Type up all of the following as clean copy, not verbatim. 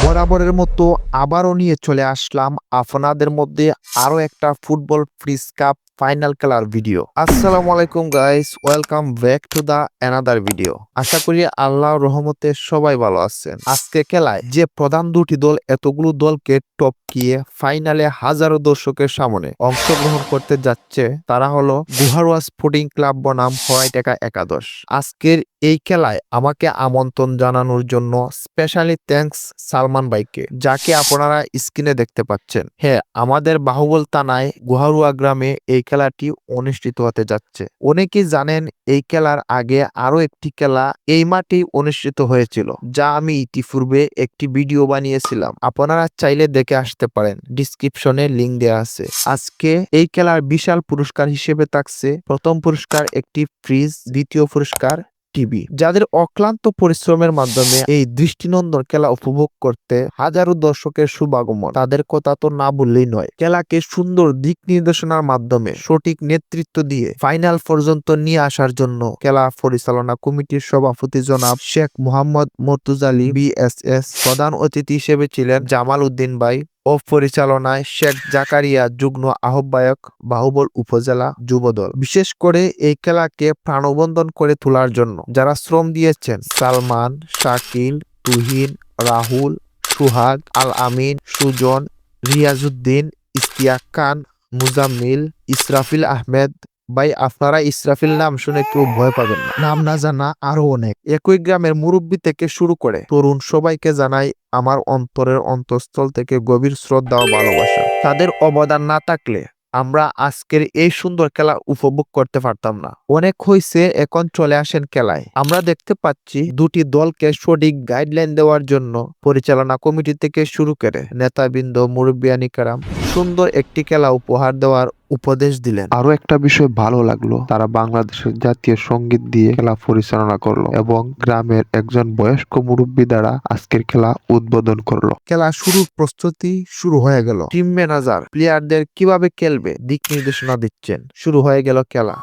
বরাবরের মতো আবারও নিয়ে চলে আসলাম আপনাদের মধ্যে আরো একটা ফুটবল ফ্রিজ কাপ ফাইনাল খেলার ভিডিও। আসসালামু আলাইকুম guys, welcome back to the another video. আশা করি আল্লাহর রহমতে সবাই ভালো আছেন। আজকে খেলায় যে প্রধান দুটি দল এতগুলো দলকে টপকিয়ে ফাইনালে হাজারো দর্শকের সামনে অংশগ্রহণ করতে যাচ্ছে তারা হলো গুহারোয়া স্পোর্টিং ক্লাব বনাম হোয়াইটেকা একাদশ। আজকের এই খেলায় আমাকে আমন্ত্রণ জানানোর জন্য স্পেশালি থ্যাঙ্কস সালমান ভাইকে, যাকে আপনারা স্ক্রিনে দেখতে পাচ্ছেন। হ্যাঁ, আমাদের বাহুবল থানায় গুহারুয়া গ্রামে এই খেলাটি অনুষ্ঠিত হতে যাচ্ছে। অনেকেই জানেন এই খেলার আগে আরো একটি খেলা এই মাঠেই অনুষ্ঠিত হয়েছিল, যা আমি ইতিপূর্বে একটি ভিডিও বানিয়েছিলাম। আপনারা চাইলে দেখে আসতে পারেন, ডিসক্রিপশনে লিংক দেওয়া আছে। আজকে এই খেলার বিশাল পুরস্কার হিসেবে থাকছে প্রথম পুরস্কার একটি ফ্রিজ, দ্বিতীয় পুরস্কার টিভি। যাদের অক্লান্ত পরিশ্রমের মাধ্যমে এই দৃষ্টিনন্দন খেলা উপভোগ করতে হাজারো দর্শকের শুভাগমন, তাদের কথা তো না বললেই নয়। খেলাকে সুন্দর দিক নির্দেশনার মাধ্যমে সঠিক নেতৃত্ব দিয়ে ফাইনাল পর্যন্ত নিয়ে আসার জন্য খেলা পরিচালনা কমিটির সভাপতি জনাব শেখ মোহাম্মদ মর্তুজালি বিএসএস, প্রধান অতিথি হিসেবে ছিলেন জামাল উদ্দিন ভাই ও পরিচালনায় শেখ জাকারিয়া, যুগ্ম আহ্বায়ক, বাহুবল উপজেলা যুবদল। বিশেষ করে এই খেলাকে প্রাণবন্তন করে তোলার জন্য যারা শ্রম দিয়েছেন সালমান, শাকিল, তুহিন, রাহুল, সুহাগ, আল আমিন, সুজন, রিয়াজউদ্দিন, ইস্তিয়াক খান, মুজাম্মিল, ইসরাফিল আহমেদ। ভাই, আপনারা ইসরাফিল নাম শুনে কেউ ভয় পাবেন না, নাম না জানা আরো অনেক। একই গ্রামের মুরব্বী থেকে শুরু করে তরুণ সবাইকে জানাই আমার অন্তরের অন্তঃস্থল থেকে গভীর শ্রদ্ধা ও ভালোবাসা। তাদের অবদান না থাকলে আমরা আজকের এই সুন্দর খেলা উপভোগ করতে পারতাম না। অনেক হয়েছে, এখন চলে আসেন খেলায়। আমরা দেখতে পাচ্ছি দুটি দলকে সঠিক গাইডলাইন দেওয়ার জন্য পরিচালনা কমিটি থেকে শুরু করে নেতাবৃন্দ, মুরব্বিয়ানি কারাম সুন্দর একটি খেলা উপহার দেওয়ার উপদেশ দিলেন। আরো একটা বিষয় ভালো লাগলো, তারা বাংলাদেশের জাতীয় সঙ্গীত দিয়ে খেলা পরিচালনা করলো এবং গ্রামের একজন বয়স্ক মুরব্বী দ্বারা আজকের খেলা উদ্বোধন করলো। খেলা শুরুর প্রস্তুতি শুরু হয়ে গেল। টিম ম্যানেজার প্লেয়ারদের কিভাবে খেলবে দিক নির্দেশনা দিচ্ছেন। শুরু হয়ে গেল খেলা।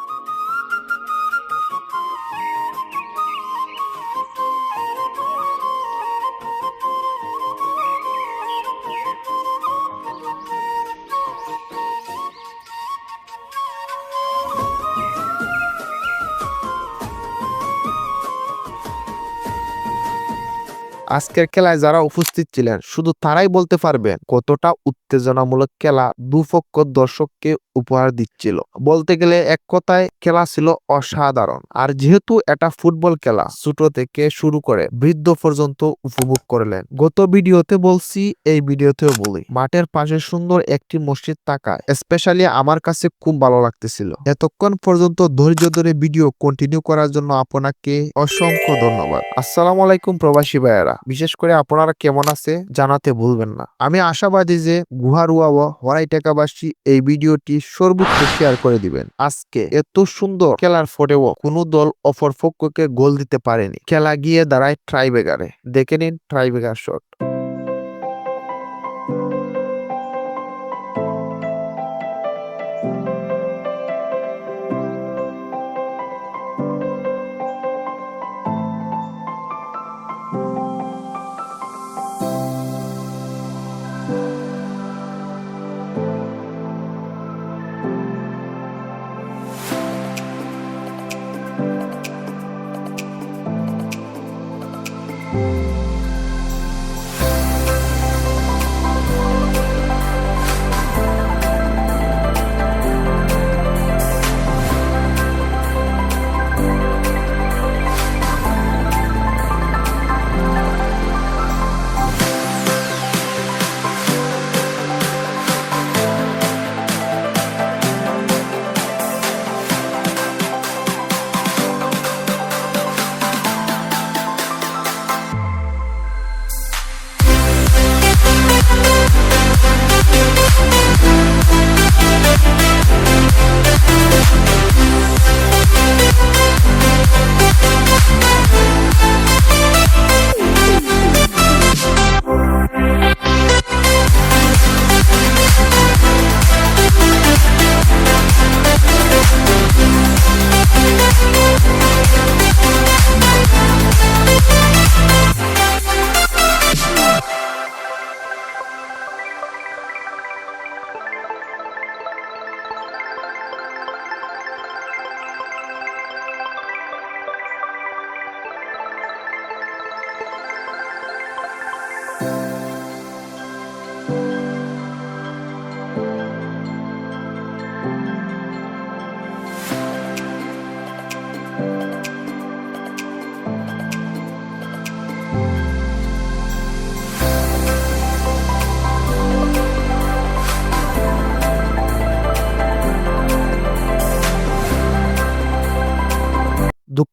আজকের খেলায় যারা উপস্থিত ছিলেন শুধু তারাই বলতে পারবেন কতটা উত্তেজনামূলক খেলা দুপক্ষ দর্শককে উপহার দিচ্ছিল। বলতে গেলে এক কথায় খেলা ছিল অসাধারণ। আর যেহেতু এটা ফুটবল খেলা, ছোট থেকে শুরু করে বৃদ্ধ পর্যন্ত উপভোগ করলেন। গত ভিডিওতে বলছি, এই ভিডিওতেও বলি, মাঠের পাশে সুন্দর একটি মসজিদ থাকা স্পেশালি আমার কাছে খুব ভালো লাগতেছিল। এতক্ষণ পর্যন্ত ধৈর্য ধরে ভিডিও কন্টিনিউ করার জন্য আপনাকে অসংখ্য ধন্যবাদ। আসসালামু আলাইকুম প্রবাসী ভাইয়েরা, বিশেষ করে আপনারা কেমন আছে জানাতে ভুলবেন না। আমি আশাবাদী যে গুহারুয়া ও হোয়াইটেকাবাসী এই ভিডিওটি সর্বোচ্চ শেয়ার করে দিবেন। আজকে এত সুন্দর খেলার পরেও কোনো দল অপর পক্ষকে গোল দিতে পারেনি। খেলা গিয়ে দাঁড়ায় ট্রাইব্রেকারে। দেখে নিন ট্রাইব্রেকার শট।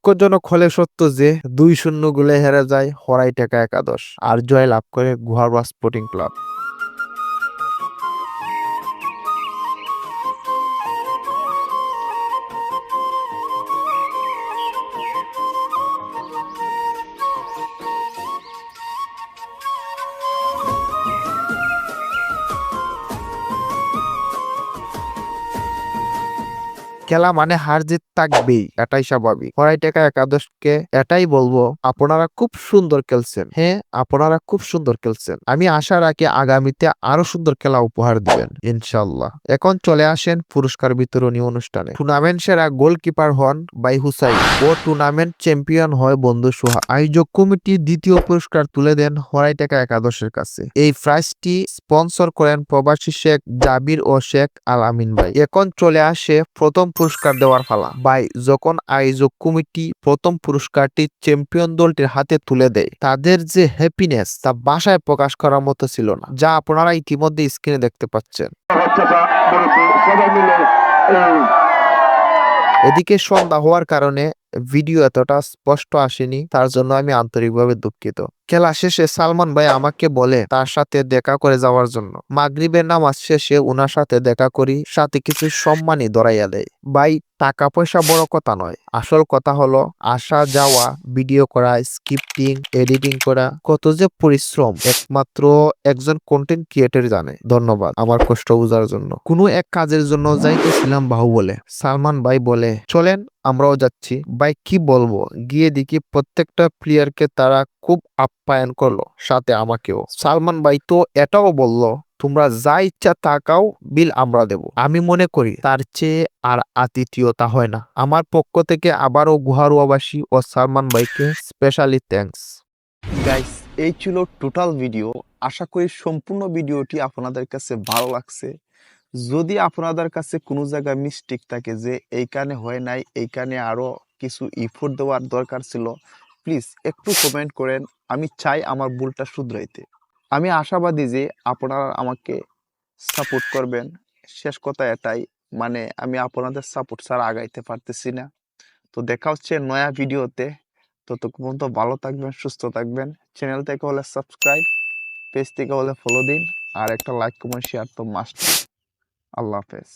দুঃখজনক হলে সত্য যে 2-0 গোলে হেরে যায় হরাইটেকা একাদশ আর জয় লাভ করে গুহারবা স্পোর্টিং ক্লাব। খেলা মানে হার জিত থাকবেই, এটাই স্বাভাবিক। হরাইটেকা একাদশকে এটাই বলবো, আপনারা খুব সুন্দর খেলছেন। হ্যাঁ, আপনারা খুব সুন্দর খেলছেন। আমি আশা রাখি আগামীতে আরো সুন্দর খেলা উপহার দিবেন ইনশাল্লাহ। এখন চলে আসেন পুরস্কার বিতরণী অনুষ্ঠানে। টুর্নামেন্ট সেরা গোলকিপার হন বাই হুসাইন ও টুর্নামেন্ট চ্যাম্পিয়ন হয় বন্ধু সোহা। আয়োজক কমিটি দ্বিতীয় পুরস্কার তুলে দেন হরাইটেকা একাদশের কাছে। এই প্রাইজটি স্পন্সর করেন প্রবাসী শেখ জাবির ও শেখ আল আমিন ভাই। এখন চলে আসে প্রথম পুরস্কার দেওয়ার পালা। ভাই, যখন আয়োজক কমিটি প্রথম পুরস্কারটি চ্যাম্পিয়ন দলটির হাতে তুলে দেয়, তাদের যে হ্যাপিনেস তা ভাষায় প্রকাশ করার মতো ছিল না, যা আপনারা ইতিমধ্যে স্ক্রিনে দেখতে পাচ্ছেন। এদিকে সন্ধ্যা হওয়ার কারণে ভিডিও এতটা স্পষ্ট আসেনি, তার জন্য আমি আন্তরিকভাবে দুঃখিত। খেলা শেষে সালমান ভাই আমাকে বলে তার সাথে দেখা করে যাওয়ার জন্য। মাগরিবের নামাজ শেষে উনার সাথে দেখা করি, সাথে কিছু সম্মানই ধরাইয়া দেয়। ভাই, টাকা পয়সা বড় কথা নয়, আসল কথা হলো আসা যাওয়া, ভিডিও করা, স্ক্রিপ্টিং, এডিটিং করা, কত যে পরিশ্রম একমাত্র একজন কন্টেন্ট ক্রিয়েটর জানে। ধন্যবাদ আমার কষ্ট বোঝার জন্য। কোনো এক কাজের জন্য যাইতেছিলাম বাহুবলে, সালমান ভাই বলে চলেন আমরাও যাচ্ছি। ভাই কি বলবো, গিয়ে দেখি প্রত্যেকটা প্লেয়ারকে তারা খুব আপ্যায়ন করলো, সাথে আমাকেও। সালমান ভাই তো এটাও বললো, তোমরা যা ইচ্ছা তাকাও, বিল আমরা দেব। আমি মনে করি তার চেয়ে আর আতিথেয়তা হয় না। আমার পক্ষ থেকে আবারও গুহারুয়াবাসী ও সালমান ভাইকে স্পেশালি থ্যাঙ্কস। গাইস, এই ছিল টোটাল ভিডিও। আশা করি সম্পূর্ণ ভিডিওটি আপনাদের কাছে ভালো লাগছে। যদি আপনাদের কাছে কোনো জায়গায় মিস্টেক থাকে যে এইখানে হয় নাই, এইখানে আরো কিছু ইফোর্ট দেওয়ার দরকার ছিল, প্লিজ একটু কমেন্ট করেন। আমি চাই আমার ভুলটা শুধরাইতে। আমি আশাবাদী যে আপনারা আমাকে সাপোর্ট করবেন। শেষ কথা এটাই, মানে আমি আপনাদের সাপোর্ট ছাড়া আগাইতে পারতেছি না। তো দেখা হচ্ছে নয়া ভিডিওতে। ততক্ষণ পর্যন্ত ভালো থাকবেন, সুস্থ থাকবেন। চ্যানেল থেকে হলে সাবস্ক্রাইব, পেজ থেকে হলে ফলো দিন, আর একটা লাইক কমেন্ট শেয়ার তো মাস্ট। আল্লাহ হাফেজ।